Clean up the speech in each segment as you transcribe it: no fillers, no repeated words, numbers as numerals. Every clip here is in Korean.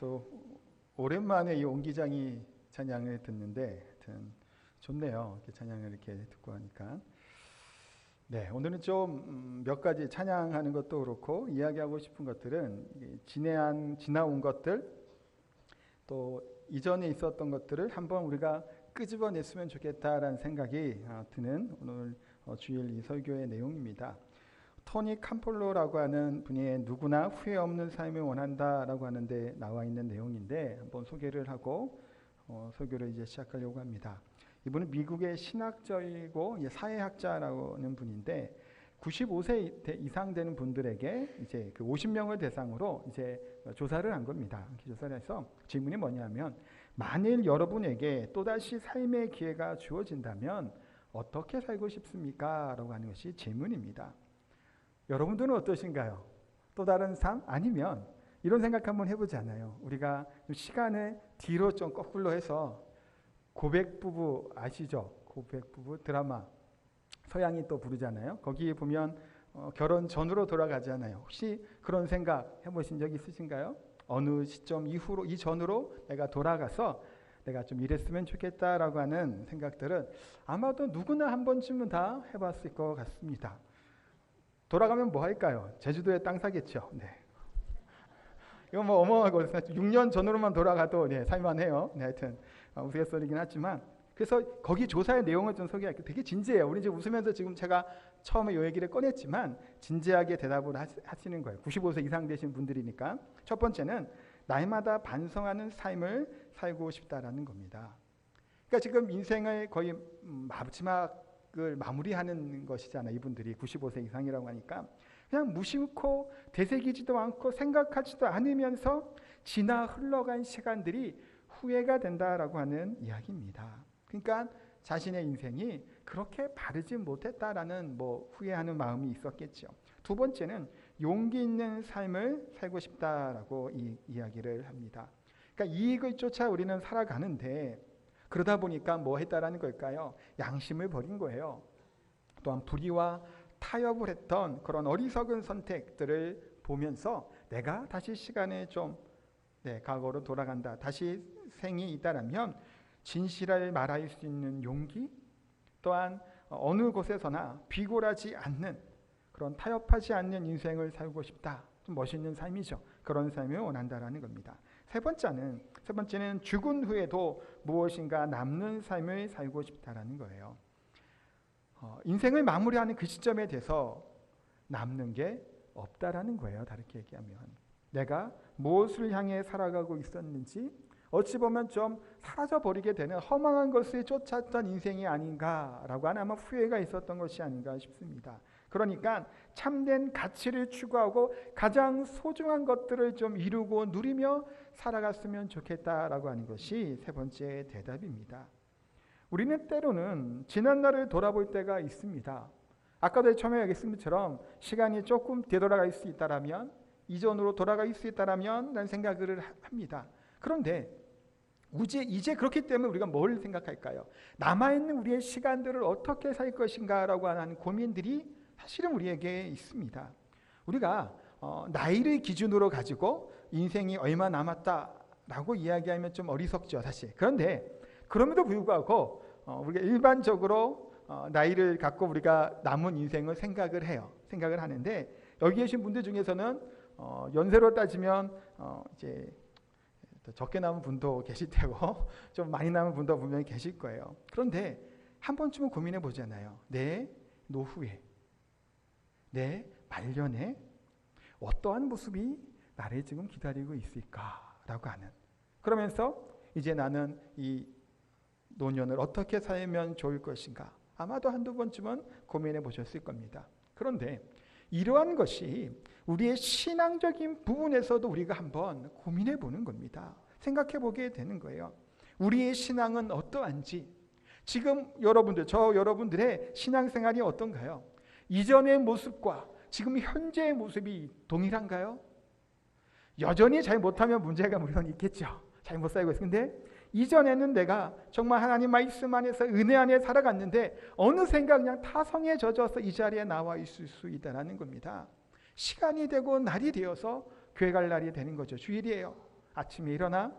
또 오랜만에 이 옹기장이 찬양을 듣는데 하여튼 좋네요. 이렇게 찬양을 이렇게 듣고 하니까. 네, 오늘은 좀 몇 가지 찬양하는 것도 그렇고 이야기하고 싶은 것들은 지나온 것들 또 이전에 있었던 것들을 한번 우리가 끄집어냈으면 좋겠다라는 생각이 드는 오늘 주일 이 설교의 내용입니다. 토니 캄폴로라고 하는 분이 누구나 후회 없는 삶을 원한다라고 하는데 나와 있는 내용인데 한번 소개를 하고 설교를 이제 시작하려고 합니다. 이분은 미국의 신학자이고 사회학자라고 하는 분인데 95세 이상 되는 분들에게 이제 그 50명을 대상으로 이제 조사를 한 겁니다. 조사를 해서 질문이 뭐냐면 만일 여러분에게 또다시 삶의 기회가 주어진다면 어떻게 살고 싶습니까? 라고 하는 것이 질문입니다. 여러분들은 어떠신가요? 또 다른 삶? 아니면 이런 생각 한번 해보잖아요. 우리가 시간을 뒤로 좀 거꾸로 해서 고백부부 아시죠? 고백부부 드라마 서양이 또 부르잖아요. 거기 보면 결혼 전으로 돌아가잖아요. 혹시 그런 생각 해보신 적 있으신가요? 어느 시점 이후로 이전으로 내가 돌아가서 내가 좀 이랬으면 좋겠다라고 하는 생각들은 아마도 누구나 한 번쯤은 다 해봤을 것 같습니다. 돌아가면 뭐 할까요? 제주도에 땅 사겠죠. 네. 이건 뭐 어마어마하고 6년 전으로만 돌아가도 살만해요. 하여튼 우스갯소리긴 하지만 그래서 거기 조사의 내용을 좀 소개할게요. 되게 진지해요. 우리 이제 웃으면서 지금 제가 처음에 이 얘기를 꺼냈지만 진지하게 대답을 하시는 거예요. 95세 이상 되신 분들이니까. 첫 번째는 날마다 반성하는 삶을 살고 싶다라는 겁니다. 그러니까 지금 인생을 거의 마지막을 마무리하는 것이잖아요. 이분들이 95세 이상이라고 하니까 그냥 무심코 되새기지도 않고 생각하지도 않으면서 지나 흘러간 시간들이 후회가 된다라고 하는 이야기입니다. 그러니까 자신의 인생이 그렇게 바르지 못했다라는 후회하는 마음이 있었겠죠. 두 번째는 용기 있는 삶을 살고 싶다라고 이야기를 합니다. 그러니까 이익을 쫓아 우리는 살아가는데 그러다 보니까 뭐 했다라는 걸까요? 양심을 버린 거예요. 또한 불의와 타협을 했던 그런 어리석은 선택들을 보면서 내가 다시 시간에 좀 과거로 돌아간다. 다시 생이 있다라면 진실을 말할 수 있는 용기 또한 어느 곳에서나 비굴하지 않는 그런 타협하지 않는 인생을 살고 싶다. 좀 멋있는 삶이죠. 그런 삶을 원한다라는 겁니다. 세 번째는 죽은 후에도 무엇인가 남는 삶을 살고 싶다라는 거예요. 인생을 마무리하는 그 시점에 대해서 남는 게 없다라는 거예요. 다르게 얘기하면 내가 무엇을 향해 살아가고 있었는지 어찌 보면 좀 사라져버리게 되는 허망한 것을 쫓았던 인생이 아닌가라고 하는 아마 후회가 있었던 것이 아닌가 싶습니다. 그러니까 참된 가치를 추구하고 가장 소중한 것들을 좀 이루고 누리며 살아갔으면 좋겠다라고 하는 것이 세 번째 대답입니다. 우리는 때로는 지난 날을 돌아볼 때가 있습니다. 아까도 처음에 얘기했던 것처럼 시간이 조금 되돌아갈 수 있다라면 이전으로 돌아갈 수 있다라면 라는 생각을 합니다. 그런데 이제 그렇기 때문에 우리가 뭘 생각할까요? 남아있는 우리의 시간들을 어떻게 살 것인가라고 하는 고민들이 사실은 우리에게 있습니다. 우리가 나이를 기준으로 가지고 인생이 얼마 남았다라고 이야기하면 좀 어리석죠, 사실. 그런데 그럼에도 불구하고 우리가 일반적으로 나이를 갖고 우리가 남은 인생을 생각을 해요. 생각을 하는데 여기 계신 분들 중에서는 연세로 따지면 이제 적게 남은 분도 계실 테고 좀 많이 남은 분도 분명히 계실 거예요. 그런데 한 번쯤은 고민해 보잖아요. 내 노후에, 내 말년에 어떠한 모습이 나를 지금 기다리고 있을까라고 하는. 그러면서 이제 나는 이 노년을 어떻게 살면 좋을 것인가. 아마도 한두 번쯤은 고민해 보셨을 겁니다. 그런데 이러한 것이 우리의 신앙적인 부분에서도 우리가 한번 고민해 보는 겁니다. 생각해 보게 되는 거예요. 우리의 신앙은 어떠한지, 지금 여러분들의 신앙생활이 어떤가요? 이전의 모습과 지금 현재의 모습이 동일한가요? 여전히 잘 못하면 문제가 물론 있겠죠. 잘 못 살고 있어요. 근데 이전에는 내가 정말 하나님 말씀 안에서 은혜 안에 살아갔는데 어느샌가 그냥 타성에 젖어서 이 자리에 나와 있을 수 있다는 겁니다. 시간이 되고 날이 되어서 교회 갈 날이 되는 거죠. 주일이에요. 아침에 일어나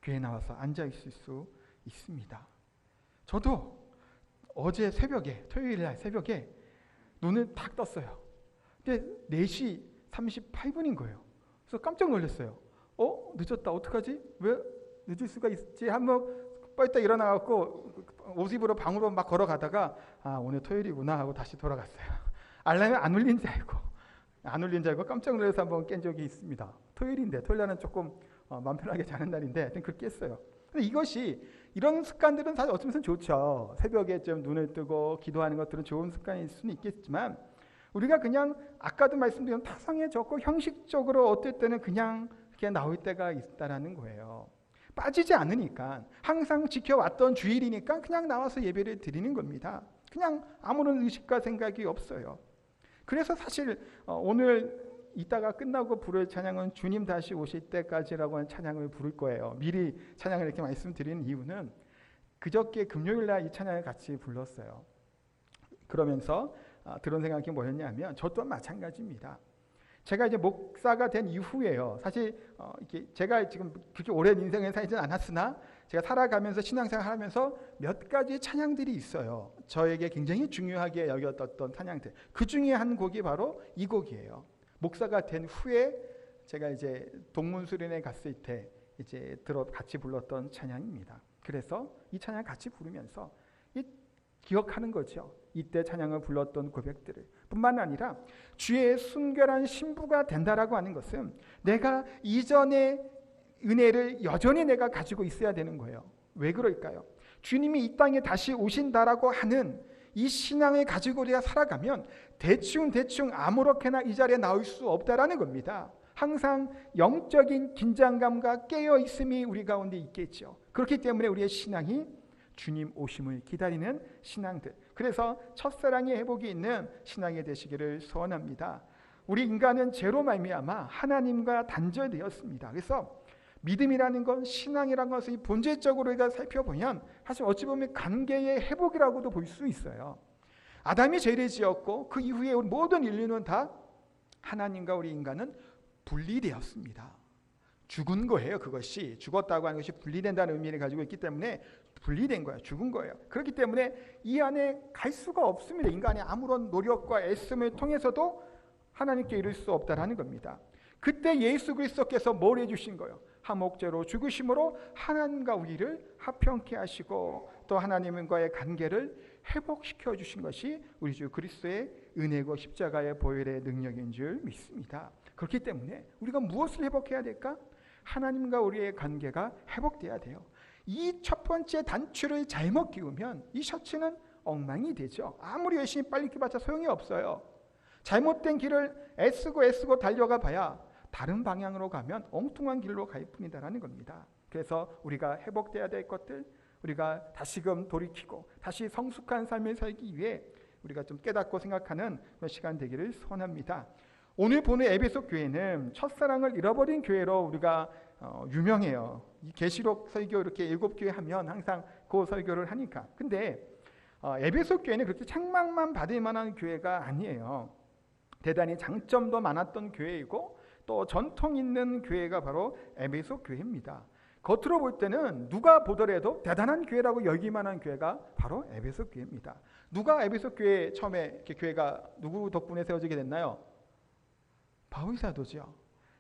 교회에 나와서 앉아 있을 수 있습니다. 저도 어제 새벽에, 토요일 날 새벽에 눈을 탁 떴어요. 근데 4시 38분인 거예요. 그래서 깜짝 놀랐어요. 늦었다. 어떡하지? 왜 늦을 수가 있지? 한번 빨리 일어나갖고 옷 입으러 방으로 막 걸어가다가 오늘 토요일이구나 하고 다시 돌아갔어요. 알람이 안 울린 줄 알고 깜짝 놀라서 한번 깬 적이 있습니다. 토요일인데, 토요일날은 조금 마음 편하게 자는 날인데 하여튼 그렇게 깼어요. 근데 이런 습관들은 사실 어쩌면 좋죠. 새벽에 좀 눈을 뜨고 기도하는 것들은 좋은 습관일 수는 있겠지만, 우리가 그냥 아까도 말씀드린 타성해졌고 형식적으로 어떨 때는 그냥 이렇게 나올 때가 있다라는 거예요. 빠지지 않으니까, 항상 지켜왔던 주일이니까 그냥 나와서 예배를 드리는 겁니다. 그냥 아무런 의식과 생각이 없어요. 그래서 사실 오늘 이따가 끝나고 부를 찬양은 주님 다시 오실 때까지라고 하는 찬양을 부를 거예요. 미리 찬양을 이렇게 말씀드리는 이유는 그저께 금요일 날 이 찬양을 같이 불렀어요. 그러면서 들은 생각이 뭐였냐면, 저 또한 마찬가지입니다. 제가 이제 목사가 된 이후에요. 사실 이렇게 제가 지금 그렇게 오랜 인생을 살지는 않았으나 제가 살아가면서 신앙생활 하면서 몇 가지 찬양들이 있어요. 저에게 굉장히 중요하게 여겼던 찬양들. 그 중에 한 곡이 바로 이 곡이에요. 목사가 된 후에 제가 이제 동문수련회 갔을 때 이제 같이 불렀던 찬양입니다. 그래서 이 찬양 같이 부르면서 기억하는 거죠. 이때 찬양을 불렀던 고백들을. 뿐만 아니라 주의 순결한 신부가 된다라고 하는 것은 내가 이전의 은혜를 여전히 내가 가지고 있어야 되는 거예요. 왜 그럴까요? 주님이 이 땅에 다시 오신다라고 하는 이 신앙을 가지고 우리가 살아가면 대충 아무렇게나 이 자리에 나올 수 없다라는 겁니다. 항상 영적인 긴장감과 깨어있음이 우리 가운데 있겠죠. 그렇기 때문에 우리의 신앙이 주님 오심을 기다리는 신앙들. 그래서 첫사랑의 회복이 있는 신앙이 되시기를 소원합니다. 우리 인간은 죄로 말미암아 하나님과 단절되었습니다. 그래서 믿음이라는 건, 신앙이라는 것을 본질적으로 우리가 살펴보면 사실 어찌 보면 관계의 회복이라고도 볼 수 있어요. 아담이 죄를 지었고 그 이후에 모든 인류는 다 하나님과 우리 인간은 분리되었습니다. 죽은 거예요. 그것이 죽었다고 하는 것이 분리된다는 의미를 가지고 있기 때문에 분리된 거예요. 죽은 거예요. 그렇기 때문에 이 안에 갈 수가 없습니다. 인간이 아무런 노력과 애씀을 통해서도 하나님께 이룰 수 없다라는 겁니다. 그때 예수 그리스도께서 뭘 해주신 거예요? 화목제로 죽으심으로 하나님과 우리를 화평케 하시고 또 하나님과의 관계를 회복시켜 주신 것이 우리 주 그리스도의 은혜고 십자가의 보혈의 능력인 줄 믿습니다. 그렇기 때문에 우리가 무엇을 회복해야 될까? 하나님과 우리의 관계가 회복돼야 돼요. 이 첫 번째 단추를 잘못 끼우면 이 셔츠는 엉망이 되죠. 아무리 열심히 빨리 끼봤자 소용이 없어요. 잘못된 길을 애쓰고 달려가 봐야 다른 방향으로 가면 엉뚱한 길로 갈 뿐이다라는 겁니다. 그래서 우리가 회복돼야 될 것들, 우리가 다시금 돌이키고 다시 성숙한 삶을 살기 위해 우리가 좀 깨닫고 생각하는 그런 시간 되기를 소원합니다. 오늘 보는 에베소 교회는 첫사랑을 잃어버린 교회로 우리가 유명해요. 이 계시록 설교 이렇게 7교회 하면 항상 그 설교를 하니까. 근데 에베소 교회는 그렇게 책망만 받을 만한 교회가 아니에요. 대단히 장점도 많았던 교회이고 또 전통 있는 교회가 바로 에베소 교회입니다. 겉으로 볼 때는 누가 보더라도 대단한 교회라고 여기만한 교회가 바로 에베소 교회입니다. 누가 에베소 교회 처음에 이렇게 교회가 누구 덕분에 세워지게 됐나요? 바울 사도죠.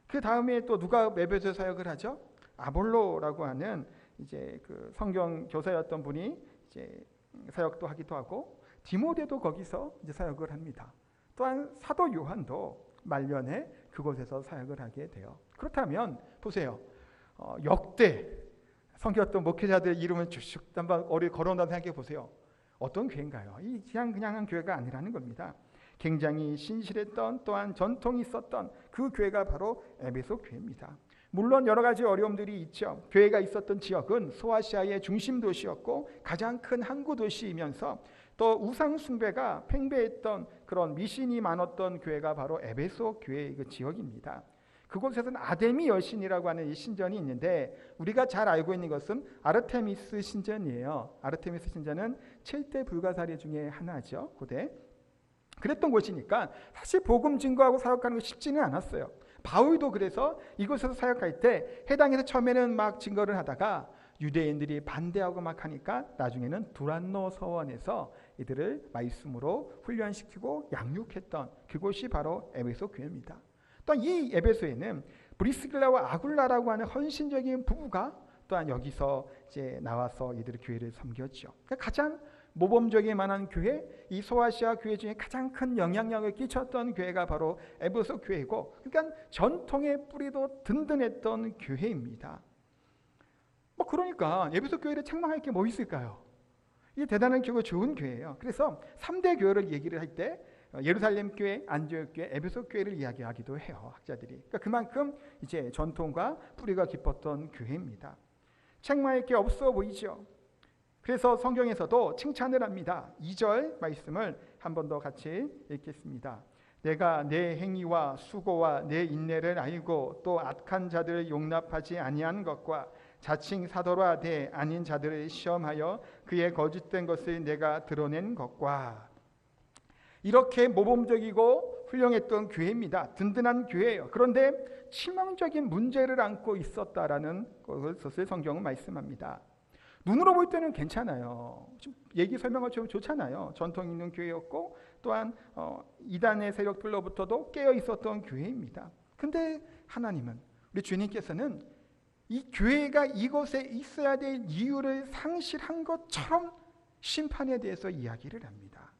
그 다음에 또 누가 에베소 사역을 하죠? 아볼로라고 하는 이제 그 성경 교사였던 분이 이제 사역도 하기도 하고 디모데도 거기서 이제 사역을 합니다. 또한 사도 요한도 말년에 그곳에서 사역을 하게 돼요. 그렇다면 보세요. 역대 섬겼던 목회자들 이름을 쭉쭉 한번 어리 걸어온다고 생각해 보세요. 어떤 교회인가요? 이 그냥 한 교회가 아니라는 겁니다. 굉장히 신실했던 또한 전통이 있었던 그 교회가 바로 에베소 교회입니다. 물론 여러 가지 어려움들이 있죠. 교회가 있었던 지역은 소아시아의 중심 도시였고 가장 큰 항구 도시이면서 또 우상 숭배가 팽배했던 그런 미신이 많았던 교회가 바로 에베소 교회의 그 지역입니다. 그곳에서는 아데미 여신이라고 하는 이 신전이 있는데 우리가 잘 알고 있는 것은 아르테미스 신전이에요. 아르테미스 신전은 7대 불가사리 중에 하나죠. 고대. 그랬던 곳이니까 사실 복음 증거하고 사역하는 거 쉽지는 않았어요. 바울도 그래서 이곳에서 사역할 때 해당에서 처음에는 막 증거를 하다가 유대인들이 반대하고 막 하니까 나중에는 두란노 서원에서 이들을 말씀으로 훈련시키고 양육했던 그곳이 바로 에베소 교회입니다. 또한 이 에베소에는 브리스길라와 아굴라라고 하는 헌신적인 부부가 또한 여기서 이제 나와서 이들의 교회를 섬겼죠. 그러니까 가장 모범적일 만한 교회, 이 소아시아 교회 중에 가장 큰 영향력을 끼쳤던 교회가 바로 에베소 교회고, 그러니까 전통의 뿌리도 든든했던 교회입니다. 그러니까 에베소 교회를 책망할 게 뭐 있을까요? 이게 대단한 교회, 좋은 교회예요. 그래서 3대 교회를 얘기를 할 때 예루살렘 교회, 안디옥 교회, 에베소 교회를 이야기하기도 해요, 학자들이. 그러니까 그만큼 이제 전통과 뿌리가 깊었던 교회입니다. 책망할 게 없어 보이죠. 그래서 성경에서도 칭찬을 합니다. 2절 말씀을 한 번 더 같이 읽겠습니다. 내가 내 행위와 수고와 내 인내를 알고 또 악한 자들을 용납하지 아니한 것과 자칭 사도라 되 아닌 자들을 시험하여 그의 거짓된 것을 내가 드러낸 것과. 이렇게 모범적이고 훌륭했던 교회입니다. 든든한 교회예요. 그런데 치명적인 문제를 안고 있었다라는 것을 성경은 말씀합니다. 눈으로 볼 때는 괜찮아요. 얘기 설명을 좀 좋잖아요. 전통 있는 교회였고 또한 이단의 세력들로부터도 깨어 있었던 교회입니다. 근데 하나님은, 우리 주님께서는 이 교회가 이곳에 있어야 될 이유를 상실한 것처럼 심판에 대해서 이야기를 합니다.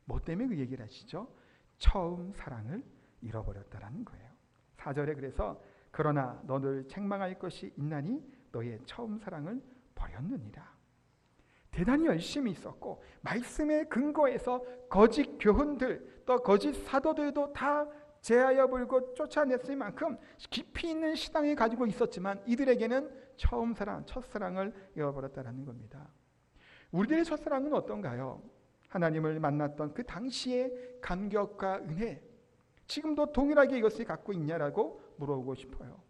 뭐 때문에 그 얘기를 하시죠? 처음 사랑을 잃어버렸다라는 거예요. 4절에 그래서 그러나 너를 책망할 것이 있나니 너의 처음 사랑을 버렸느니라. 대단히 열심히 있었고 말씀의 근거에서 거짓 교훈들 또 거짓 사도들도 다 제하여 불고 쫓아냈을 만큼 깊이 있는 신앙을 가지고 있었지만 이들에게는 처음 사랑, 첫사랑을 잃어버렸다는 겁니다. 우리들의 첫사랑은 어떤가요? 하나님을 만났던 그 당시의 감격과 은혜, 지금도 동일하게 이것을 갖고 있냐라고 물어보고 싶어요.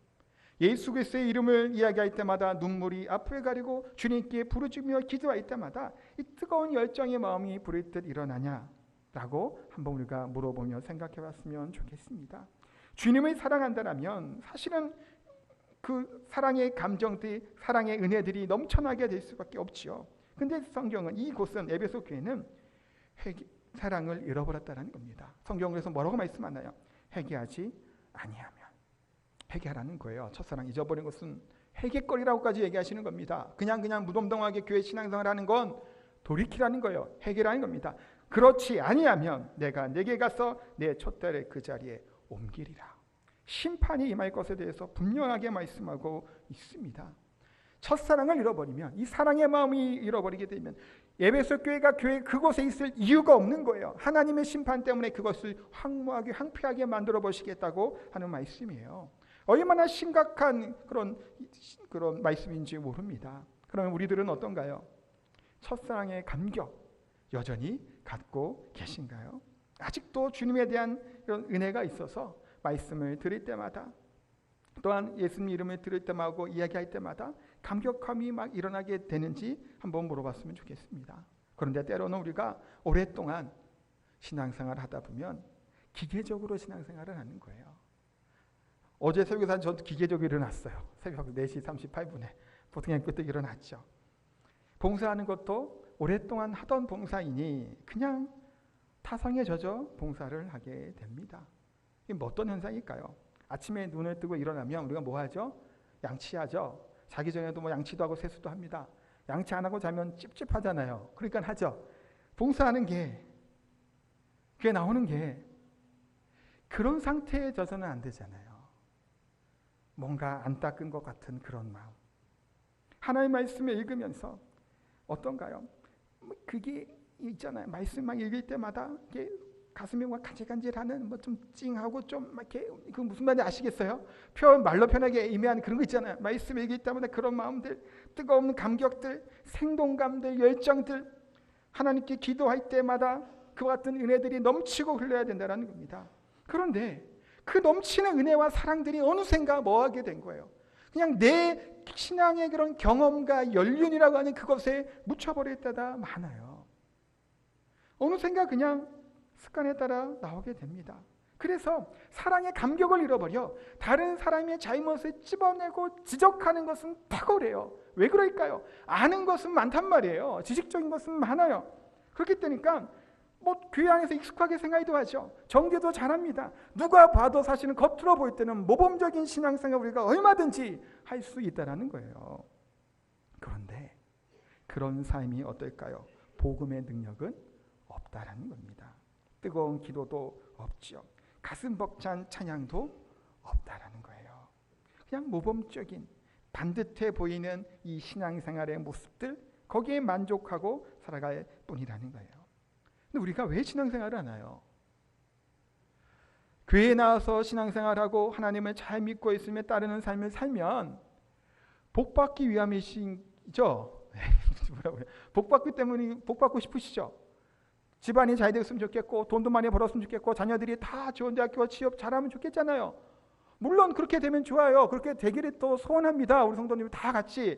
예수 그리스도의 이름을 이야기할 때마다 눈물이 앞을 가리고 주님께 부르짖으며 기도할 때마다 이 뜨거운 열정의 마음이 부르듯 일어나냐라고 한번 우리가 물어보며 생각해 봤으면 좋겠습니다. 주님을 사랑한다면 사실은 그 사랑의 감정들, 사랑의 은혜들이 넘쳐나게 될 수밖에 없지요. 근데 성경은, 이곳은 에베소 교회는 사랑을 잃어버렸다는 겁니다. 성경은 그래서 뭐라고 말씀하나요? 회개하지 아니하면. 회개하라는 거예요. 첫사랑 잊어버린 것은 회개거리라고까지 얘기하시는 겁니다. 그냥 무덤덤하게 교회 신앙생활 하는 건 돌이키라는 거예요. 회개라는 겁니다. 그렇지 아니하면 내가 내게 가서 내 촛대를 그 자리에 옮기리라. 심판이 임할 것에 대해서 분명하게 말씀하고 있습니다. 첫사랑을 잃어버리면, 이 사랑의 마음이 잃어버리게 되면 에베소 교회가 교회 그곳에 있을 이유가 없는 거예요. 하나님의 심판 때문에 그것을 황무하게 황폐하게 만들어 보시겠다고 하는 말씀이에요. 얼마나 심각한 그런 말씀인지 모릅니다. 그러면 우리들은 어떤가요? 첫사랑의 감격 여전히 갖고 계신가요? 아직도 주님에 대한 이런 은혜가 있어서 말씀을 들을 때마다 또한 예수님 이름을 들을 때마다 이야기할 때마다 감격함이 막 일어나게 되는지 한번 물어봤으면 좋겠습니다. 그런데 때로는 우리가 오랫동안 신앙생활을 하다 보면 기계적으로 신앙생활을 하는 거예요. 어제 새벽에 저도 기계적으로 일어났어요. 새벽 4시 38분에 보통 그때 일어났죠. 봉사하는 것도 오랫동안 하던 봉사이니 그냥 타성에 젖어 봉사를 하게 됩니다. 이게 어떤 현상일까요? 아침에 눈을 뜨고 일어나면 우리가 뭐 하죠? 양치하죠. 자기 전에도 뭐 양치도 하고 세수도 합니다. 양치 안 하고 자면 찝찝하잖아요. 그러니까 하죠. 봉사하는 게, 그게 나오는 게 그런 상태에 져서는 안 되잖아요. 뭔가 안 닦은 것 같은 그런 마음. 하나님의 말씀을 읽으면서 어떤가요? 그게 있잖아요. 말씀만 읽을 때마다 이게 가슴이 막 간질간질하는, 뭐 좀 찡하고 좀 이렇게, 그 무슨 말인지 아시겠어요? 말로 편하게 의미하는 그런 거 있잖아요. 말씀 읽을 때마다 그런 마음들, 뜨거운 감격들, 생동감들, 열정들, 하나님께 기도할 때마다 그와 같은 은혜들이 넘치고 흘러야 된다는 겁니다. 그런데 그 넘치는 은혜와 사랑들이 어느샌가 뭐하게 된 거예요. 그냥 내 신앙의 그런 경험과 연륜이라고 하는 그것에 묻혀버릴 때가 많아요. 어느샌가 그냥 습관에 따라 나오게 됩니다. 그래서 사랑의 감격을 잃어버려 다른 사람의 잘못을 찝어내고 지적하는 것은 탁월해요. 왜 그럴까요? 아는 것은 많단 말이에요. 지식적인 것은 많아요. 그렇기 때문에 교회 안에서 익숙하게 생각도 하죠. 정죄도 잘합니다. 누가 봐도 사실은 겉으로 보일 때는 모범적인 신앙생활 우리가 얼마든지 할 수 있다는 거예요. 그런데 그런 삶이 어떨까요? 복음의 능력은 없다라는 겁니다. 뜨거운 기도도 없죠. 가슴 벅찬 찬양도 없다라는 거예요. 그냥 모범적인 반듯해 보이는 이 신앙생활의 모습들, 거기에 만족하고 살아갈 뿐이라는 거예요. 근데 우리가 왜 신앙생활을 하나요? 교회에 나와서 신앙생활하고 하나님을 잘 믿고 있으며 따르는 삶을 살면 복받기 위함이시죠? 복받기 때문에 복받고 싶으시죠? 집안이 잘 됐으면 좋겠고 돈도 많이 벌었으면 좋겠고 자녀들이 다 좋은 대학교 취업 잘하면 좋겠잖아요. 물론 그렇게 되면 좋아요. 그렇게 되기를 또 소원합니다. 우리 성도님들 다 같이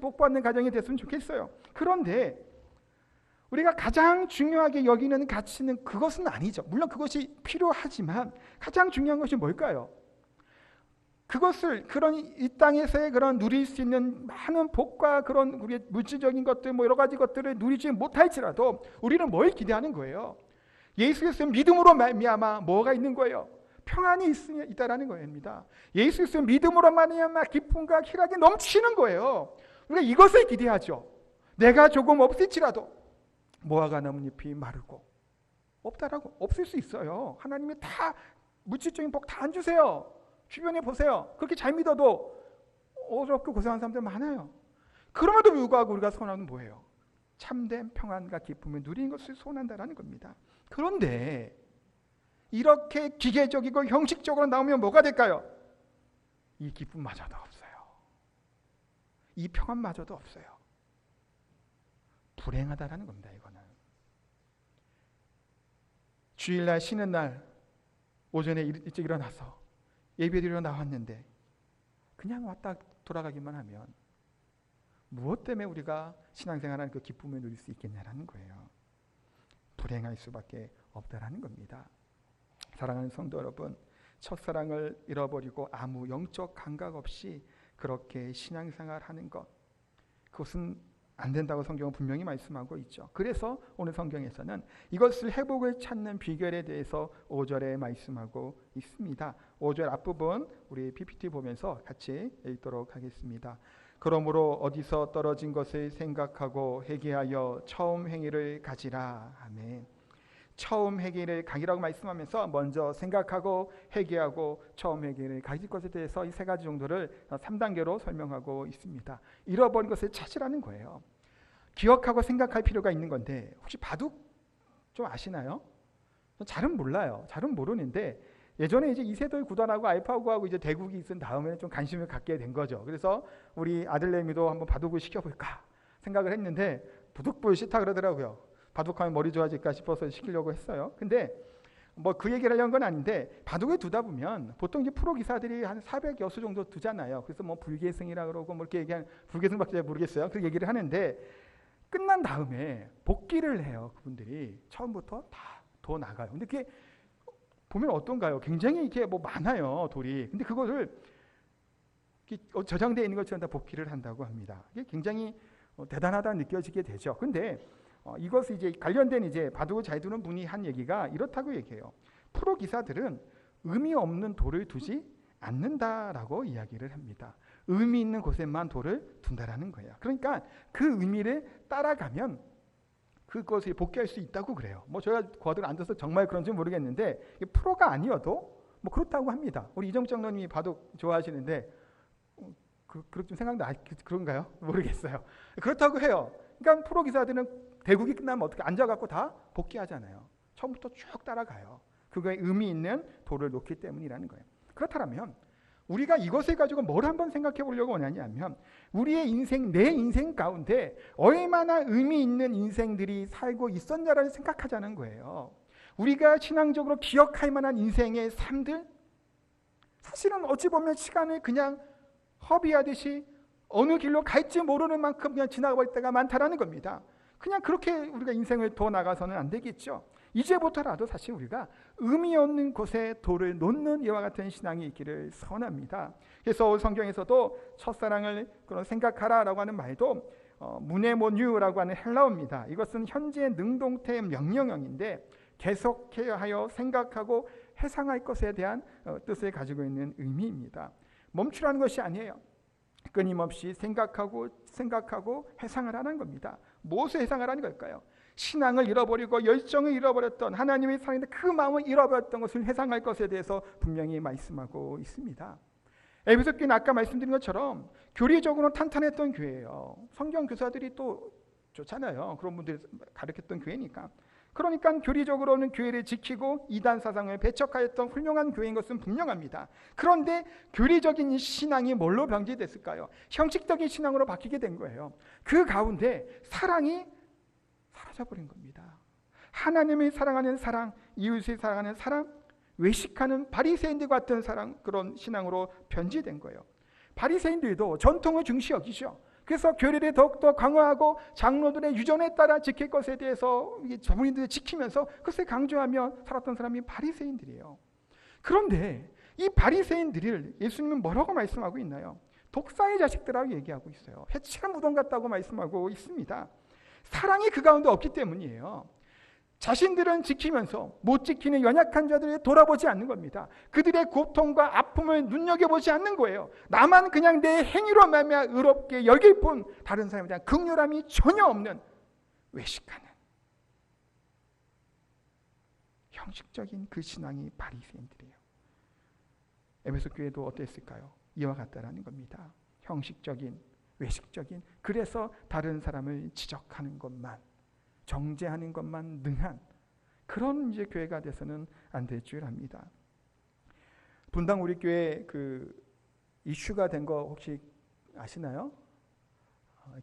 복받는 가정이 됐으면 좋겠어요. 그런데 우리가 가장 중요하게 여기는 가치는 그것은 아니죠. 물론 그것이 필요하지만 가장 중요한 것이 뭘까요? 그것을 이 땅에서의 그런 누릴 수 있는 많은 복과 그런 우리의 물질적인 것들 여러 가지 것들을 누리지 못할지라도 우리는 뭘 기대하는 거예요? 예수 그리스도의 믿음으로 말미암아 뭐가 있는 거예요? 평안이 있다라는 겁니다. 예수 그리스도의 믿음으로 말미암아 기쁨과 희락이 넘치는 거예요. 우리가 이것을 기대하죠. 내가 조금 없을지라도 모아가 나뭇잎이 마르고 없다라고 없을 수 있어요. 하나님이 다 물질적인 복 다 안 주세요. 주변에 보세요. 그렇게 잘 믿어도 어렵게 고생하는 사람들 많아요. 그럼에도 불구하고 우리가 소원하는 뭐예요? 참된 평안과 기쁨을 누리는 것을 소원한다는 겁니다. 그런데 이렇게 기계적이고 형식적으로 나오면 뭐가 될까요? 이 기쁨마저도 없어요. 이 평안마저도 없어요. 불행하다라는 겁니다. 이거는 주일날 쉬는 날 오전에 일찍 일어나서 예배드리러 나왔는데 그냥 왔다 돌아가기만 하면 무엇 때문에 우리가 신앙생활하는 그 기쁨을 누릴 수 있겠냐라는 거예요. 불행할 수밖에 없다라는 겁니다. 사랑하는 성도 여러분, 첫사랑을 잃어버리고 아무 영적 감각 없이 그렇게 신앙생활하는 것, 그것은 안 된다고 성경은 분명히 말씀하고 있죠. 그래서 오늘 성경에서는 이것을 회복을 찾는 비결에 대해서 5절에 말씀하고 있습니다. 5절 앞부분 우리 PPT 보면서 같이 읽도록 하겠습니다. 그러므로 어디서 떨어진 것을 생각하고 회개하여 처음 행위를 가지라. 아멘. 처음 회개를 가기라고 말씀하면서 먼저 생각하고 회개하고 처음 회개를 가질 것에 대해서 이 세 가지 정도를 3단계로 설명하고 있습니다. 잃어버린 것을 찾으라는 거예요. 기억하고 생각할 필요가 있는 건데 혹시 바둑 좀 아시나요? 잘은 몰라요. 잘은 모르는데 예전에 이제 이세돌 구단하고 알파고하고 이제 대국이 있은 다음에 좀 관심을 갖게 된 거죠. 그래서 우리 아들내미도 한번 바둑을 시켜볼까 생각을 했는데 바둑볼 싫다 그러더라고요. 바둑하면 머리 좋아질까 싶어서 시키려고 했어요. 근데 그 얘기를 하려는 건 아닌데 바둑을 두다 보면 보통 이제 프로 기사들이 한 400여수 정도 두잖아요. 그래서 불계승이라 그러고 이렇게 얘기하는 불계승밖에 잘 모르겠어요. 그렇게 얘기를 하는데 끝난 다음에 복귀를 해요. 그분들이 처음부터 다 더 나가요. 근데 그게 보면 어떤가요? 굉장히 이렇게 많아요, 돌이. 근데 그것을 저장되어 있는 것처럼 다 복귀를 한다고 합니다. 이게 굉장히 대단하다 느껴지게 되죠. 근데 이것이 이제 관련된 이제 바둑을 잘 두는 분이 한 얘기가 이렇다고 얘기해요. 프로 기사들은 의미 없는 돌을 두지 않는다라고 이야기를 합니다. 의미 있는 곳에만 돌을 둔다라는 거예요. 그러니까 그 의미를 따라가면 그것을 복귀할 수 있다고 그래요. 제가 거들 앉아서 정말 그런지 모르겠는데 프로가 아니어도 그렇다고 합니다. 우리 이정정 장로님이 바둑 좋아하시는데 그렇게 좀 생각나 그런가요? 모르겠어요. 그렇다고 해요. 그러니까 프로 기사들은 대국이 끝나면 어떻게 앉아갖고 다 복귀하잖아요. 처음부터 쭉 따라가요. 그거에 의미 있는 돌을 놓기 때문이라는 거예요. 그렇다면 우리가 이것을 가지고 뭘 한번 생각해 보려고 하냐면 우리의 인생, 내 인생 가운데 얼마나 의미 있는 인생들이 살고 있었냐를 생각하자는 거예요. 우리가 신앙적으로 기억할 만한 인생의 삶들, 사실은 어찌 보면 시간을 그냥 허비하듯이 어느 길로 갈지 모르는 만큼 그냥 지나가 버릴 때가 많다라는 겁니다. 그냥 그렇게 우리가 인생을 더 나가서는 안 되겠죠. 이제부터라도 사실 우리가 의미 없는 곳에 돌을 놓는 이와 같은 신앙이 있기를 선합니다. 그래서 성경에서도 첫사랑을 그런 생각하라라고 하는 말도 무네모뉴라고 하는 헬라어입니다. 이것은 현재 능동태 명령형인데 계속하여 생각하고 회상할 것에 대한 뜻을 가지고 있는 의미입니다. 멈추라는 것이 아니에요. 끊임없이 생각하고 회상을 하는 겁니다. 무엇을 회상하라는 걸까요? 신앙을 잃어버리고 열정을 잃어버렸던, 하나님의 사랑인데 그 마음을 잃어버렸던 것을 회상할 것에 대해서 분명히 말씀하고 있습니다. 에베소 교회는 아까 말씀드린 것처럼 교리적으로 탄탄했던 교회예요. 성경 교사들이 또 좋잖아요. 그런 분들이 가르쳤던 교회니까. 그러니까 교리적으로는 교회를 지키고 이단 사상을 배척하였던 훌륭한 교회인 것은 분명합니다. 그런데 교리적인 신앙이 뭘로 변질됐을까요? 형식적인 신앙으로 바뀌게 된 거예요. 그 가운데 사랑이 사라져버린 겁니다. 하나님을 사랑하는 사랑, 이웃을 사랑하는 사랑, 외식하는 바리새인들 같은 사랑, 그런 신앙으로 변질된 거예요. 바리새인들도 전통을 중시 여기죠. 그래서 교리를 더욱더 강화하고 장로들의 유전에 따라 지킬 것에 대해서 자본인들을 지키면서 그것을 강조하며 살았던 사람이 바리새인들이에요. 그런데 이 바리새인들을 예수님은 뭐라고 말씀하고 있나요? 독사의 자식들이라고 얘기하고 있어요. 해치한 무덤 같다고 말씀하고 있습니다. 사랑이 그 가운데 없기 때문이에요. 자신들은 지키면서 못 지키는 연약한 자들을 돌아보지 않는 겁니다. 그들의 고통과 아픔을 눈여겨보지 않는 거예요. 나만 그냥 내 행위로 말미암아 의롭게 여길 뿐 다른 사람에 대한 긍휼함이 전혀 없는 외식하는 형식적인 그 신앙이 바리새인들이에요. 에베소 교회도 어땠을까요? 이와 같다라는 겁니다. 형식적인, 외식적인, 그래서 다른 사람을 지적하는 것만, 정죄하는 것만 능한 그런 이제 교회가 돼서는 안 될 줄 압니다. 분당 우리 교회 그 이슈가 된 거 혹시 아시나요?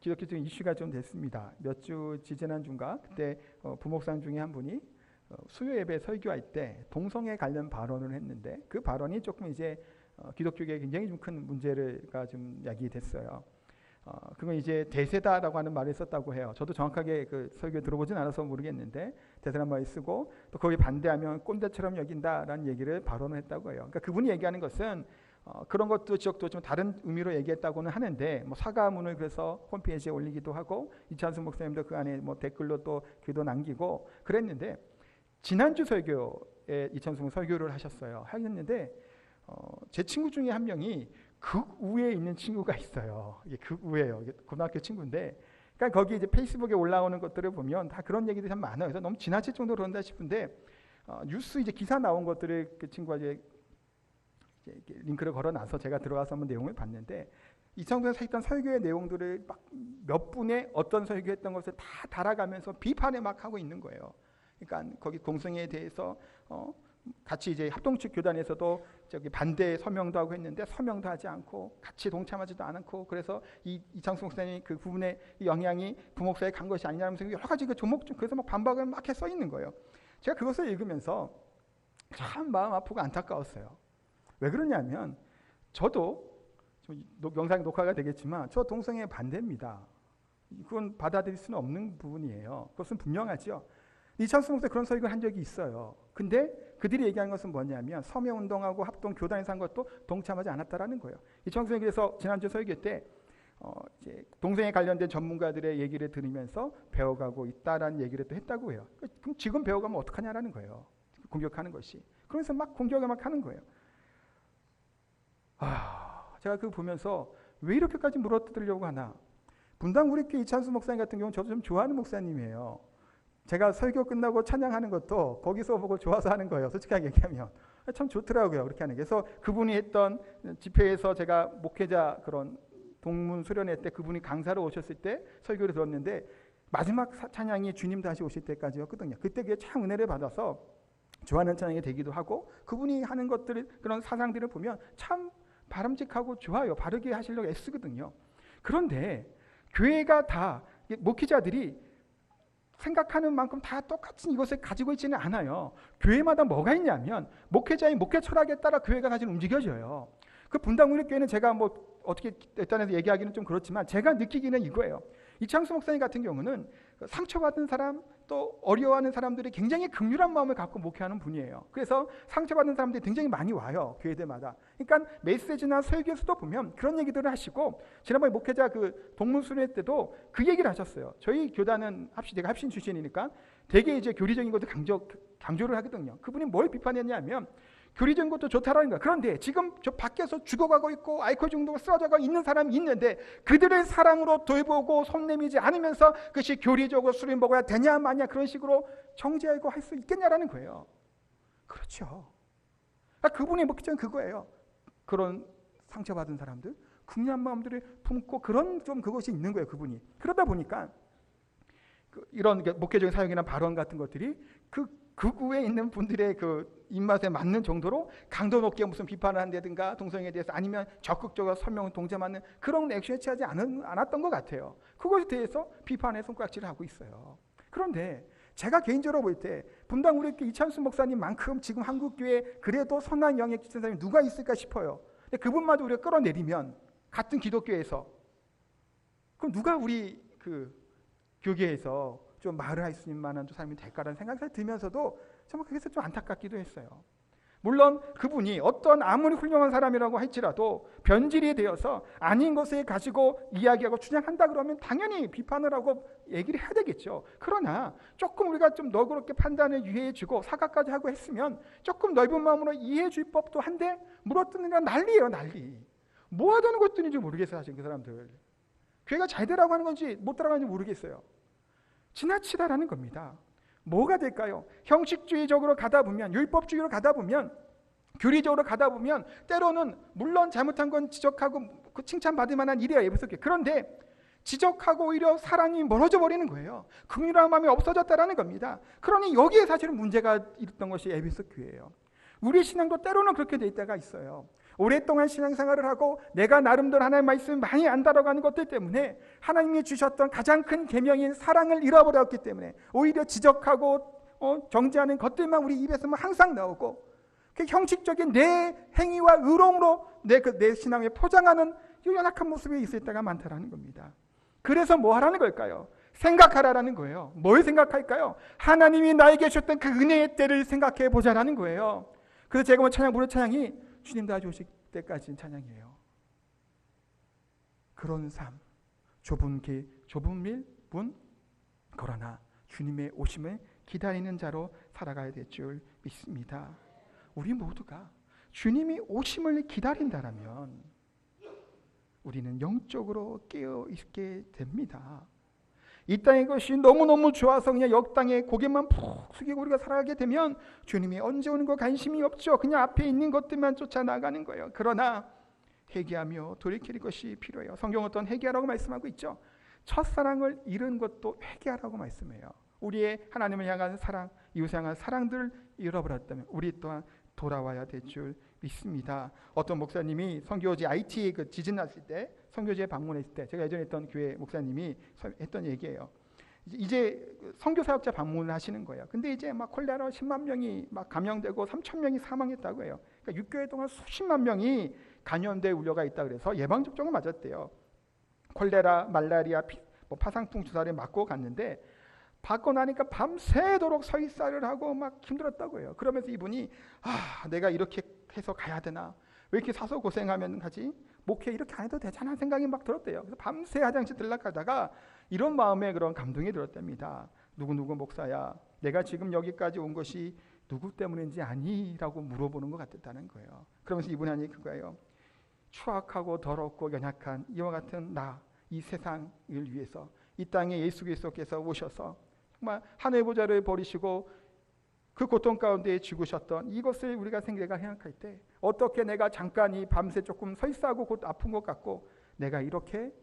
기독교적인 이슈가 좀 됐습니다. 몇 주 지난 중가 그때 부목사님 중에 한 분이 수요 예배 설교할 때 동성애 관련 발언을 했는데 그 발언이 조금 이제 기독교계에 굉장히 좀 큰 문제가 좀 야기됐어요. 그건 이제 대세다라고 하는 말을 썼다고 해요. 저도 정확하게 그 설교 들어보진 않아서 모르겠는데 대세란 말을 쓰고 또 거기에 반대하면 꼰대처럼 여긴다라는 얘기를 발언을 했다고 해요. 그러니까 그분이 얘기하는 것은 그런 것도 지역도 좀 다른 의미로 얘기했다고는 하는데 뭐 사과문을 그래서 홈페이지에 올리기도 하고 이찬수 목사님도 그 안에 뭐 댓글로 또 글도 남기고 그랬는데 지난주 설교에 이찬수 목사 설교를 하셨는데 제 친구 중에 한 명이 극우에 있는 친구가 있어요. 이게 극우예요. 고등학교 친구인데, 그러니까 거기 이제 페이스북에 올라오는 것들을 보면 다 그런 얘기들이 참 많아요. 그래서 너무 지나칠 정도로 그런다 싶은데 뉴스 이제 기사 나온 것들을 그 친구가 이제 링크를 걸어놔서 제가 들어가서 한번 내용을 봤는데 이창수에서 했던 설교의 내용들을 막 몇 분의 어떤 설교했던 것을 다 달아가면서 비판을 막 하고 있는 거예요. 그러니까 거기 공성애에 대해서 같이 이제 합동측 교단에서도 저기 반대 서명도 하고 했는데 서명도 하지 않고 같이 동참하지도 않고 그래서 이창수 목사님 그 부분의 영향이 부목사에 간 것이 아니냐면서 여러 가지 그 조목 그래서 막 반박을 막 해 써 있는 거예요. 제가 그것을 읽으면서 참 마음 아프고 안타까웠어요. 왜 그러냐면 저도 영상 녹화가 되겠지만 저 동성애 반대입니다. 그건 받아들일 수는 없는 부분이에요. 그것은 분명하죠. 이창수 목사 그런 설교를 한 적이 있어요. 근데 그들이 얘기한 것은 뭐냐면 서명운동하고 합동 교단에서 한 것도 동참하지 않았다라는 거예요. 이창수 목사님 그래서 지난주 설교 때 이제 동성애 관련된 전문가들의 얘기를 들으면서 배워가고 있다라는 얘기를 또 했다고 해요. 그럼 지금 배워가면 어떡하냐라는 거예요. 공격하는 것이. 그래서 막 공격을 막 하는 거예요. 제가 그거 보면서 왜 이렇게까지 물어뜯으려고 하나. 분당 우리 교회 이찬수 목사님 같은 경우는 저도 좀 좋아하는 목사님이에요. 제가 설교 끝나고 찬양하는 것도 거기서 보고 좋아서 하는 거예요. 솔직하게 얘기하면. 참 좋더라고요. 그렇게 하는 게. 그래서 그분이 했던 집회에서 제가 목회자 그런 동문 수련회 때 그분이 강사로 오셨을 때 설교를 들었는데 마지막 찬양이 주님 다시 오실 때까지였거든요. 그때 그게 참 은혜를 받아서 좋아하는 찬양이 되기도 하고 그분이 하는 것들 그런 사상들을 보면 참 바람직하고 좋아요. 바르게 하시려고 애쓰거든요. 그런데 교회가 다 목회자들이 생각하는 만큼 다 똑같은 이것을 가지고 있지는 않아요. 교회마다 뭐가 있냐면 목회자의 목회 철학에 따라 교회가 사실 움직여져요. 그 분당우리교회는 제가 뭐 어떻게 일단에서 얘기하기는 좀 그렇지만 제가 느끼기는 이거예요. 이창수 목사님 같은 경우는 상처받은 사람, 또 어려워하는 사람들이 굉장히 긍휼한 마음을 갖고 목회하는 분이에요. 그래서 상처받는 사람들이 굉장히 많이 와요, 교회들마다. 그러니까 메시지나 설교에서도 보면 그런 얘기들을 하시고, 지난번에 목회자 그 동문순회 때도 그 얘기를 하셨어요. 저희 교단은 제가 합신 출신이니까 되게 이제 교리적인 것도 강조를 하거든요. 그분이 뭘 비판했냐면, 교리적인 것도 좋다라는 거야. 그런데 지금 저 밖에서 죽어가고 있고 알코올 중독으로 쓰러져가 있는 사람이 있는데 그들을 사랑으로 돌보고 손 내미지 않으면서 그것이 교리적으로 술을 먹어야 되냐 마냐 그런 식으로 정죄하고 할 수 있겠냐라는 거예요. 그렇죠. 그분이 목표는 그거예요. 그런 상처받은 사람들, 긍휼한 마음들을 품고 그런 좀 그것이 있는 거예요, 그분이. 그러다 보니까 이런 목회적인 사역이나 발언 같은 것들이 극우에 있는 분들의 그 입맛에 맞는 정도로 강도 높게 무슨 비판을 한다든가 동성애에 대해서, 아니면 적극적으로 설명 동참하는 그런 액션에 취하지 않았던 것 같아요. 그것에 대해서 비판의 손가락질을 하고 있어요. 그런데 제가 개인적으로 볼 때 분당 우리 이찬수 목사님만큼 지금 한국교회에 그래도 선한 영향력 끼치는 사람이 누가 있을까 싶어요. 근데 그분마저 우리가 끌어내리면, 같은 기독교에서, 그럼 누가 우리 그 교계에서 좀 말을 할 수 있는 만한 사람이 될까라는 생각이 들면서도 정말 그래서 좀 안타깝기도 했어요. 물론 그분이 어떤 아무리 훌륭한 사람이라고 할지라도 변질이 되어서 아닌 것을 가지고 이야기하고 주장한다 그러면 당연히 비판을 하고 얘기를 해야 되겠죠. 그러나 조금 우리가 좀 너그럽게 판단을 유예해주고 사과까지 하고 했으면 조금 넓은 마음으로 이해해줄 법도 한데, 물어뜯는 건 난리예요, 난리. 뭐 하자는 것들인지 모르겠어요, 사실 그 사람들. 교회가 잘 되라고 하는 건지 못 따라가는지 모르겠어요. 지나치다라는 겁니다. 뭐가 될까요? 형식주의적으로 가다 보면, 율법주의로 가다 보면, 교리적으로 가다 보면 때로는 물론 잘못한 건 지적하고 그 칭찬받을 만한 일이야, 에베소 교회. 그런데 지적하고 오히려 사랑이 멀어져 버리는 거예요. 긍휼한 마음이 없어졌다라는 겁니다. 그러니 여기에 사실은 문제가 있던 것이 에베소 교회예요. 우리 신앙도 때로는 그렇게 될 때가 있어요. 오랫동안 신앙생활을 하고 내가 나름대로 하나님의 말씀을 많이 안다라고 하는 것들 때문에 하나님이 주셨던 가장 큰 계명인 사랑을 잃어버렸기 때문에 오히려 지적하고 정죄하는 것들만 우리 입에서 항상 나오고, 그 형식적인 내 행위와 의로움으로 내 신앙을 포장하는 이 연약한 모습이 있을 때가 많다라는 겁니다. 그래서 뭐 하라는 걸까요? 생각하라는 거예요. 뭘 생각할까요? 하나님이 나에게 주셨던 그 은혜의 때를 생각해 보자라는 거예요. 그래서 제가 뭐 부른 찬양이 주님 다시 오실 때까지는 찬양이에요. 그런 삶, 좁은 길, 좁은 문, 그러나 주님의 오심을 기다리는 자로 살아가야 될 줄 믿습니다. 우리 모두가 주님이 오심을 기다린다라면 우리는 영적으로 깨어 있게 됩니다. 이 땅의 것이 너무너무 좋아서 그냥 역당에 고개만 푹 숙이고 우리가 살아가게 되면 주님이 언제 오는 거 관심이 없죠. 그냥 앞에 있는 것들만 쫓아나가는 거예요. 그러나 회개하며 돌이킬 것이 필요해요. 성경은 어떤 회개하라고 말씀하고 있죠. 첫사랑을 잃은 것도 회개하라고 말씀해요. 우리의 하나님을 향한 사랑, 이웃을 향한 사랑들을 잃어버렸다면 우리 또한 돌아와야 될 줄 믿습니다. 어떤 목사님이 선교지 IT에 그 지진 났을 때 선교지에 방문했을 때, 제가 예전에 했던 교회 목사님이 했던 얘기예요. 이제 선교 사역자 방문을 하시는 거예요. 근데 이제 막 콜레라 10만 명이 막 감염되고 3천 명이 사망했다고 해요. 그러니까 6개월 동안 수십만 명이 감염될 우려가 있다 그래서 예방 접종을 맞았대요. 콜레라, 말라리아, 파상풍 주사를 맞고 갔는데 받고 나니까 밤새도록 서있살을 하고 막 힘들었다고 해요. 그러면서 이분이 내가 이렇게 해서 가야 되나? 왜 이렇게 사서 고생하면 가지? 목회 이렇게 안 해도 되잖아 생각이 막 들었대요. 그래서 밤새 화장실 들락하다가 이런 마음에 그런 감동이 들었답니다. 누구누구 목사야, 내가 지금 여기까지 온 것이 누구 때문인지 아니? 라고 물어보는 것 같았다는 거예요. 그러면서 이분이 하니 그거예요. 추악하고 더럽고 연약한 이와 같은 나, 이 세상을 위해서 이 땅에 예수 그리스도께서 오셔서 정말 하늘 보좌를 버리시고 그 고통 가운데 죽으셨던 이것을 우리가 생각할 때 어떻게 내가 잠깐 이 밤새 조금 설사하고 곧 아픈 것 같고 내가 이렇게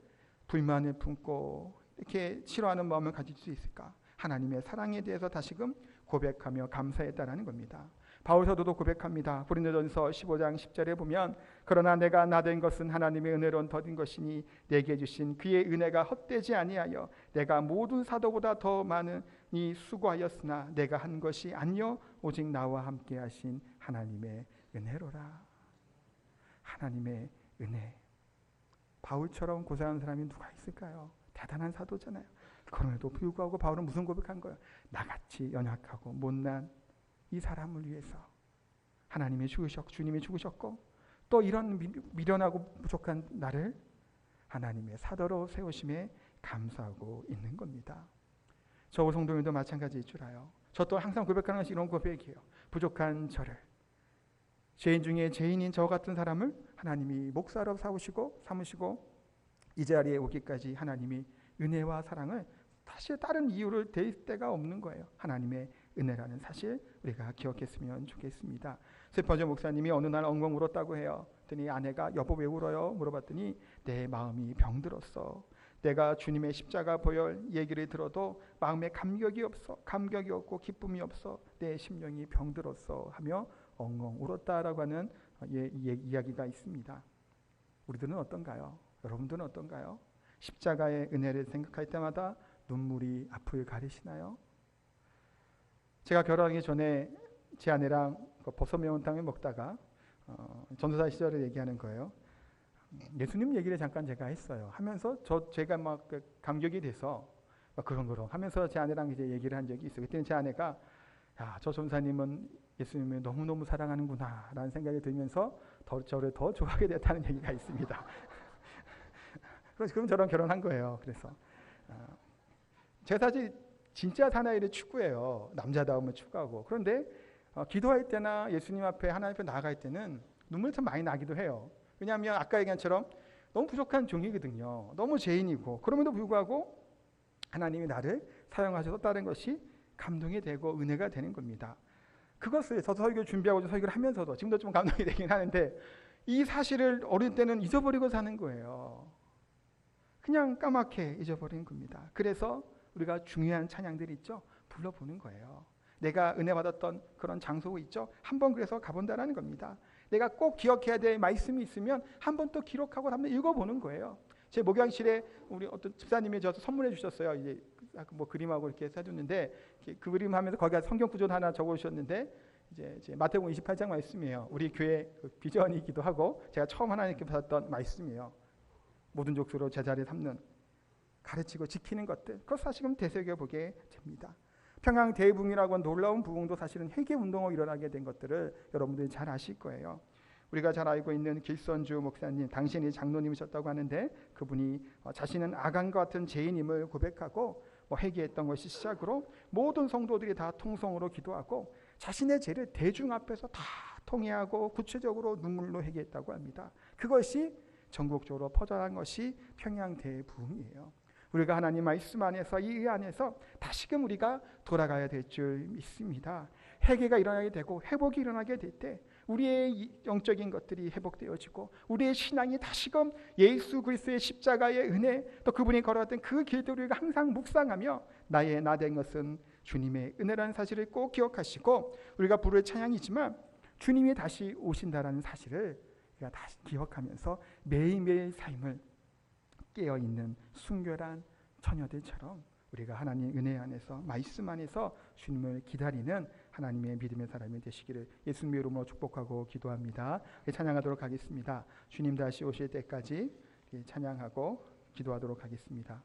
불만을 품고 이렇게 싫어하는 마음을 가질 수 있을까? 하나님의 사랑에 대해서 다시금 고백하며 감사했다라는 겁니다. 바울 사도도 고백합니다. 고린도전서 15장 10절에 보면 그러나 내가 나된 것은 하나님의 은혜로 더딘 것이니 내게 주신 그의 은혜가 헛되지 아니하여 내가 모든 사도보다 더 많이 수고하였으나 내가 한 것이 아니요 오직 나와 함께 하신 하나님의 은혜로라. 하나님의 은혜. 바울처럼 고생하는 사람이 누가 있을까요? 대단한 사도잖아요. 그럼에도 불구하고 바울은 무슨 고백한 거예요? 나같이 연약하고 못난 이 사람을 위해서 주님이 죽으셨고 또 이런 미련하고 부족한 나를 하나님의 사도로 세우심에 감사하고 있는 겁니다. 저 성도님도 마찬가지일 줄 알아요. 저 또 항상 고백하는 것이 이런 고백이에요. 부족한 저를, 죄인 중에 죄인인 저 같은 사람을 하나님이 목사로 삼으시고 이 자리에 오기까지 하나님이 은혜와 사랑을 사실 다른 이유를 댈 데가 없는 거예요. 하나님의 은혜라는 사실 우리가 기억했으면 좋겠습니다. 세퍼저 목사님이 어느 날 엉엉 울었다고 해요. 그랬더니 아내가 여보 왜 울어요? 물어봤더니 내 마음이 병들었어. 내가 주님의 십자가 보혈 얘기를 들어도 마음에 감격이 없고 기쁨이 없어. 내 심령이 병들었어 하며 엉엉 울었다라고 하는 이야기가 있습니다. 우리들은 어떤가요? 여러분들은 어떤가요? 십자가의 은혜를 생각할 때마다 눈물이 앞을 가리시나요? 제가 결혼하기 전에 제 아내랑 버섯 매운탕을 먹다가 전도사 시절을 얘기하는 거예요. 예수님 얘기를 잠깐 제가 했어요. 하면서 제가 막 감격이 돼서 막 그런 하면서 제 아내랑 이제 얘기를 한 적이 있어요. 그때는 제 아내가 야, 저 전사님은 예수님을 너무너무 사랑하는구나 라는 생각이 들면서 저를 더 좋아하게 됐다는 얘기가 있습니다. 그럼 저랑 결혼한 거예요. 그래서 제가 사실 진짜 사나이를 추구해요. 남자다움을 추구하고. 그런데 기도할 때나 예수님 앞에 하나님 앞에 나아갈 때는 눈물이 참 많이 나기도 해요. 왜냐하면 아까 얘기한 것처럼 너무 부족한 종이거든요. 너무 죄인이고 그럼에도 불구하고 하나님이 나를 사용하셨다는 것이 감동이 되고 은혜가 되는 겁니다. 그것을 저도 설교를 준비하고 설교를 하면서도 지금도 좀 감동이 되긴 하는데 이 사실을 어릴 때는 잊어버리고 사는 거예요. 그냥 까맣게 잊어버리는 겁니다. 그래서 우리가 중요한 찬양들이 있죠. 불러보는 거예요. 내가 은혜 받았던 그런 장소 있죠. 한번 그래서 가본다라는 겁니다. 내가 꼭 기억해야 될 말씀이 있으면 한번 또 기록하고 한번 읽어보는 거예요. 제 목양실에 우리 어떤 집사님이 저한테 선물해 주셨어요. 이제 뭐 그림하고 이렇게 사줬는데 그 그림 하면서 거기가 성경 구절 하나 적어주셨는데 이제 마태복음 28장 말씀이에요. 우리 교회 비전이기도 하고 제가 처음 하나님께 받았던 말씀이에요. 모든 족속으로 제자를 삼는 가르치고 지키는 것들 그것 사실은 되새겨보게 됩니다. 평양 대부흥이라고 하는 놀라운 부흥도 사실은 회개 운동으로 일어나게 된 것들을 여러분들이 잘 아실 거예요. 우리가 잘 알고 있는 길선주 목사님, 당신이 장로님이셨다고 하는데 그분이 자신은 아간과 같은 죄인임을 고백하고 회개했던 것이 시작으로 모든 성도들이 다 통성으로 기도하고 자신의 죄를 대중 앞에서 다 통회하고 구체적으로 눈물로 회개했다고 합니다. 그것이 전국적으로 퍼져난 것이 평양 대부흥이에요. 우리가 하나님 말씀 안에서 이 의 안에서 다시금 우리가 돌아가야 될 줄 믿습니다. 회개가 일어나게 되고 회복이 일어나게 될 때 우리의 영적인 것들이 회복되어지고 우리의 신앙이 다시금 예수 그리스도의 십자가의 은혜 또 그분이 걸어갔던 그 길들을 우리가 항상 묵상하며 나의 나 된 것은 주님의 은혜라는 사실을 꼭 기억하시고 우리가 부를 찬양이지만 주님이 다시 오신다라는 사실을 우리가 다시 기억하면서 매일매일 삶을 깨어있는 순결한 처녀들처럼 우리가 하나님의 은혜 안에서 말씀 안에서 주님을 기다리는 하나님의 믿음의 사람이 되시기를 예수님의 이름으로 축복하고 기도합니다. 찬양하도록 하겠습니다. 주님 다시 오실 때까지 찬양하고 기도하도록 하겠습니다.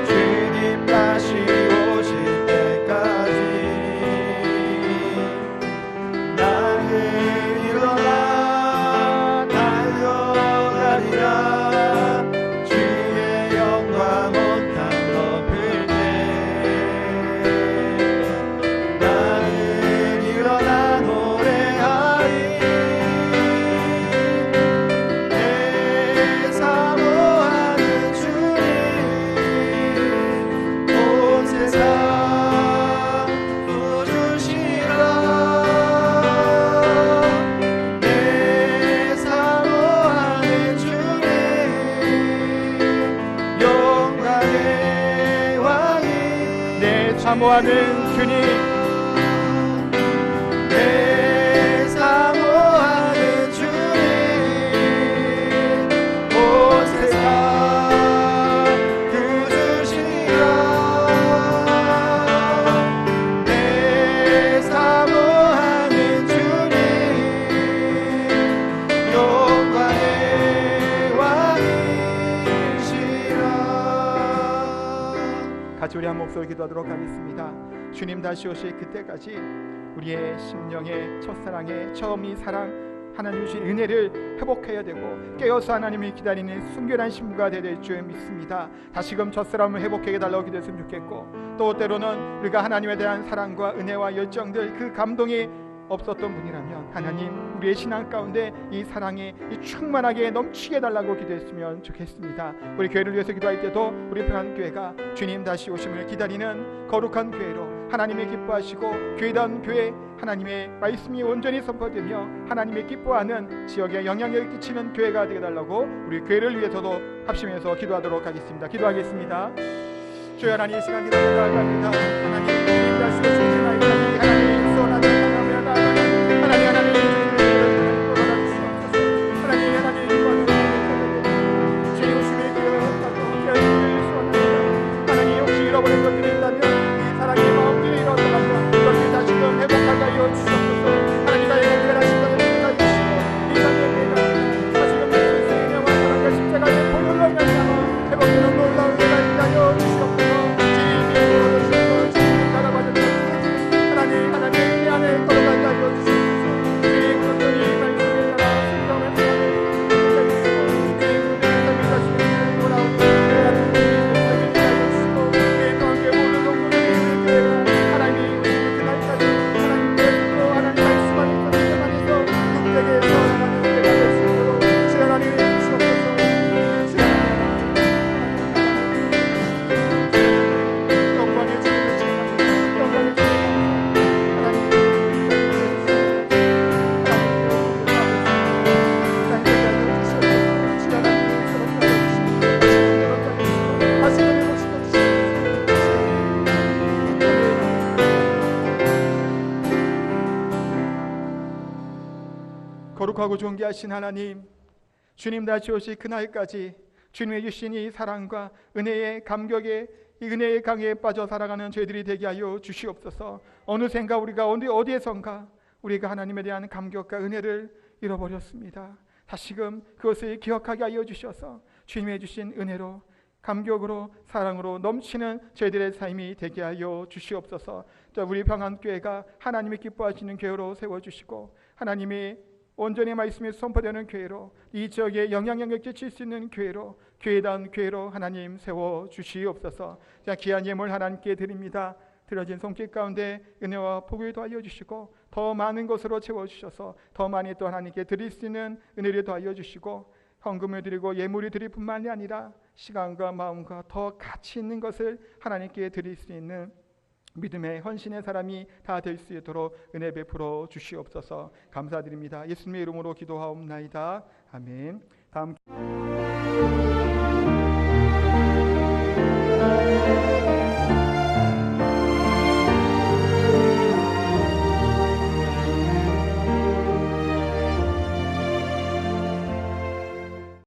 주님 다시 오실 때까지 나는 일어나 달려가리라. 사모하는 주님, 내 사모하는 주님, 오세가 구주시여. 내 사모하는 주님, 영광의 왕이시라. 같이 우리 한 목소리 기도하도록 하겠습니다. 주님 다시 오실 그때까지 우리의 심령의 첫사랑의 처음이 사랑, 하나님 주신 은혜를 회복해야 되고 깨어서 하나님이 기다리는 순결한 신부가 될 줄 믿습니다. 다시금 첫사랑을 회복해 달라고 기도했으면 좋겠고, 또 때로는 우리가 하나님에 대한 사랑과 은혜와 열정들, 그 감동이 없었던 분이라면 하나님 우리의 신앙 가운데 이 사랑이 충만하게 넘치게 달라고 기도했으면 좋겠습니다. 우리 교회를 위해서 기도할 때도 우리 평안교회가 주님 다시 오심을 기다리는 거룩한 교회로, 하나님의 기뻐하시고 교회다운 교회, 하나님의 말씀이 온전히 선포되며 하나님의 기뻐하는 지역에 영향력을 끼치는 교회가 되어달라고 우리 교회를 위해서도 합심해서 기도하도록 하겠습니다. 기도하겠습니다. 주여 하나님, 이 시간 기도를 나아갑니다. 하나님 주님 다시 오시는 날까지 하나님 소원하며 잃어버린 것들이 있다면 이 사랑의 마음들이 잃었다면 그것을 다시금 회복하게 하여 주시옵소서. 하나님 나의 특별하신 것을 주시고 이 삶의 기회가 다시금 내 인생의 영화 사랑과 십자가의 보혈로 말미암아 회복되는 놀라운 때가 있게 하여 주시옵소서. 주님의 보혈로 주님 바라봐주는 하나님 내 안에 걸어가게 하여 주시옵소서. 주님 그것들이 말씀에 따라 순종을 하여 주시고 주님 내 삶이 다시금 돌아오고 거룩하고 존귀하신 하나님, 주님 다시 오실 그날까지 주님의 주신 이 사랑과 은혜의 감격에, 이 은혜의 강에 빠져 살아가는 저희들이 되게 하여 주시옵소서. 어느샌가 우리가 어디에선가 우리가 하나님에 대한 감격과 은혜를 잃어버렸습니다. 다시금 그것을 기억하게 하여 주셔서 주님의 주신 은혜로, 감격으로, 사랑으로 넘치는 저희들의 삶이 되게 하여 주시옵소서. 우리 평안교회가 하나님이 기뻐하시는 교회로 세워주시고 하나님이 온전히 말씀이 선포되는 교회로, 이 지역에 영향력을 끼칠 수 있는 교회로, 교회다운 교회로 하나님 세워주시옵소서. 자, 귀한 예물 하나님께 드립니다. 드려진 손길 가운데 은혜와 복을 더하여 주시고 더 많은 것으로 채워주셔서 더 많이 또 하나님께 드릴 수 있는 은혜를 더하여 주시고, 헌금을 드리고 예물을 드릴 뿐만이 아니라 시간과 마음과 더 가치 있는 것을 하나님께 드릴 수 있는 믿음의 헌신의 사람이 다 될 수 있도록 은혜 베풀어 주시옵소서. 감사드립니다. 예수님의 이름으로 기도하옵나이다. 아멘. 다음